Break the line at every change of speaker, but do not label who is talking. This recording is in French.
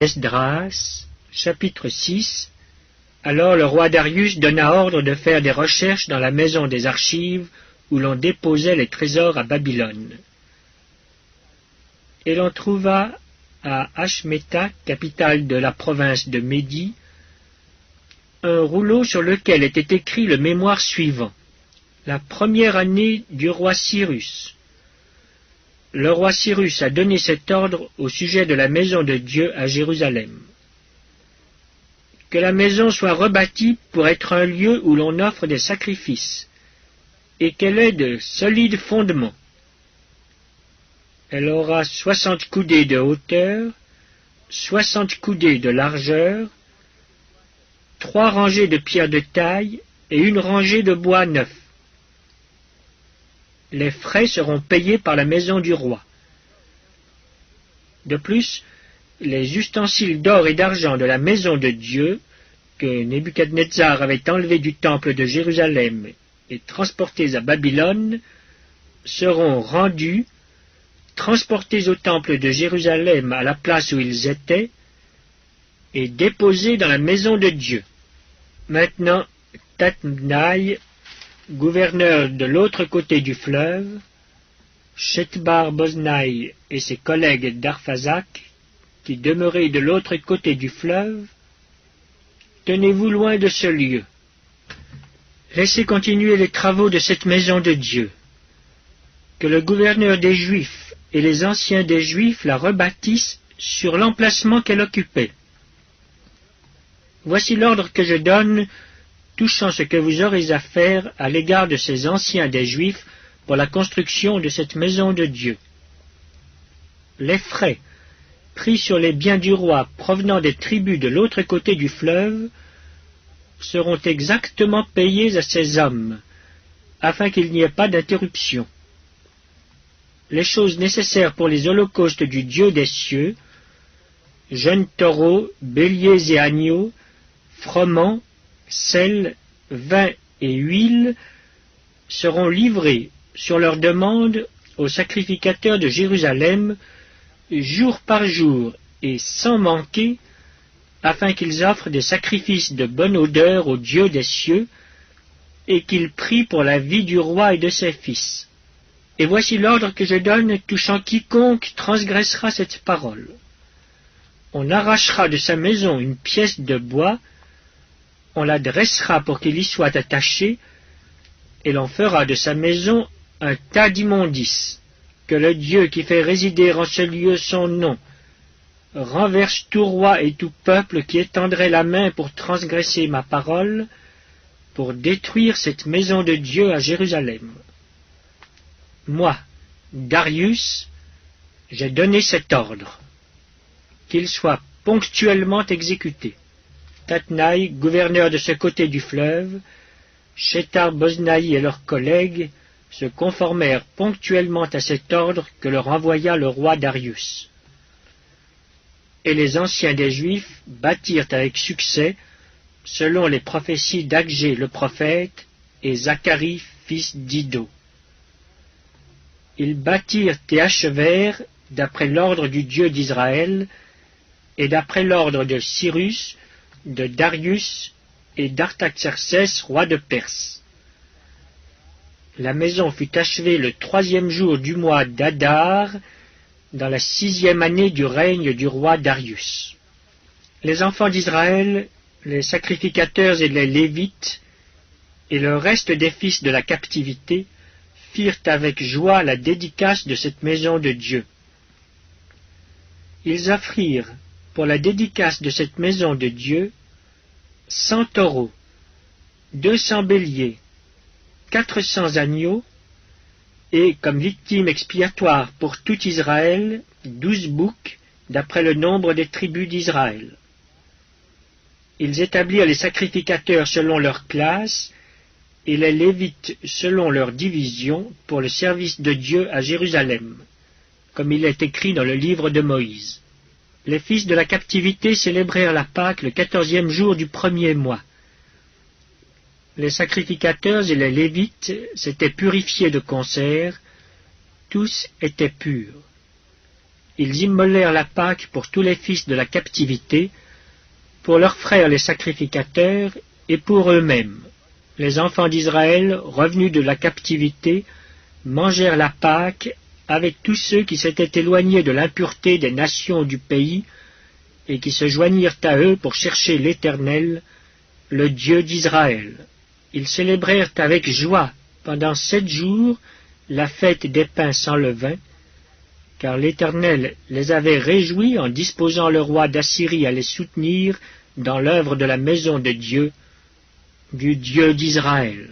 Esdras, chapitre 6. Alors le roi Darius donna ordre de faire des recherches dans la maison des archives où l'on déposait les trésors à Babylone. Et l'on trouva à Ashméta, capitale de la province de Médie, un rouleau sur lequel était écrit le mémoire suivant. La première année du roi Cyrus. Le roi Cyrus a donné cet ordre au sujet de la maison de Dieu à Jérusalem. Que la maison soit rebâtie pour être un lieu où l'on offre des sacrifices, et qu'elle ait de solides fondements. Elle aura 60 coudées de hauteur, 60 coudées de largeur, 3 rangées de pierres de taille et 1 rangée de bois neuf. Les frais seront payés par la maison du roi. De plus, les ustensiles d'or et d'argent de la maison de Dieu, que Nebuchadnezzar avait enlevés du temple de Jérusalem et transportés à Babylone, seront rendus, transportés au temple de Jérusalem à la place où ils étaient, et déposés dans la maison de Dieu. Maintenant, Tatnaï, gouverneur de l'autre côté du fleuve, Shethbar-Boznaï et ses collègues d'Arphazak, qui demeuraient de l'autre côté du fleuve, tenez-vous loin de ce lieu. Laissez continuer les travaux de cette maison de Dieu. Que le gouverneur des Juifs et les anciens des Juifs la rebâtissent sur l'emplacement qu'elle occupait. Voici l'ordre que je donne touchant ce que vous aurez à faire à l'égard de ces anciens des Juifs pour la construction de cette maison de Dieu. Les frais pris sur les biens du roi provenant des tribus de l'autre côté du fleuve seront exactement payés à ces hommes, afin qu'il n'y ait pas d'interruption. Les choses nécessaires pour les holocaustes du Dieu des cieux, jeunes taureaux, béliers et agneaux, froment, sel, vin et huile, seront livrés sur leur demande aux sacrificateurs de Jérusalem, jour par jour et sans manquer, afin qu'ils offrent des sacrifices de bonne odeur au Dieu des cieux, et qu'ils prient pour la vie du roi et de ses fils. Et voici l'ordre que je donne touchant quiconque transgressera cette parole. On arrachera de sa maison une pièce de bois, on la dressera pour qu'il y soit attaché, et l'on fera de sa maison un tas d'immondices. Que le Dieu qui fait résider en ce lieu son nom renverse tout roi et tout peuple qui étendrait la main pour transgresser ma parole, pour détruire cette maison de Dieu à Jérusalem. Moi, Darius, j'ai donné cet ordre, qu'il soit ponctuellement exécuté. Tatnaï, gouverneur de ce côté du fleuve, Shethar-Boznaï et leurs collègues se conformèrent ponctuellement à cet ordre que leur envoya le roi Darius. Et les anciens des Juifs bâtirent avec succès, selon les prophéties d'Agé le prophète et Zacharie fils d'Iddo. Ils bâtirent et achevèrent d'après l'ordre du Dieu d'Israël et d'après l'ordre de Cyrus, de Darius et d'Artaxerxès, roi de Perse. La maison fut achevée le 3e jour du mois d'Adar, dans la 6e année du règne du roi Darius. Les enfants d'Israël, les sacrificateurs et les Lévites, et le reste des fils de la captivité, firent avec joie la dédicace de cette maison de Dieu. Ils offrirent pour la dédicace de cette maison de Dieu 100 taureaux, 200 béliers, 400 agneaux, et comme victime expiatoire pour tout Israël, 12 boucs, d'après le nombre des tribus d'Israël. Ils établirent les sacrificateurs selon leur classe, et les Lévites selon leur division, pour le service de Dieu à Jérusalem, comme il est écrit dans le livre de Moïse. Les fils de la captivité célébrèrent la Pâque le 14e jour du 1er mois. Les sacrificateurs et les Lévites s'étaient purifiés de concert, tous étaient purs. ils immolèrent la Pâque pour tous les fils de la captivité, pour leurs frères les sacrificateurs et pour eux-mêmes. Les enfants d'Israël, revenus de la captivité, mangèrent la Pâque avec tous ceux qui s'étaient éloignés de l'impureté des nations du pays et qui se joignirent à eux pour chercher l'Éternel, le Dieu d'Israël. Ils célébrèrent avec joie pendant 7 jours la fête des pains sans levain, car l'Éternel les avait réjouis en disposant le roi d'Assyrie à les soutenir dans l'œuvre de la maison de Dieu, du Dieu d'Israël.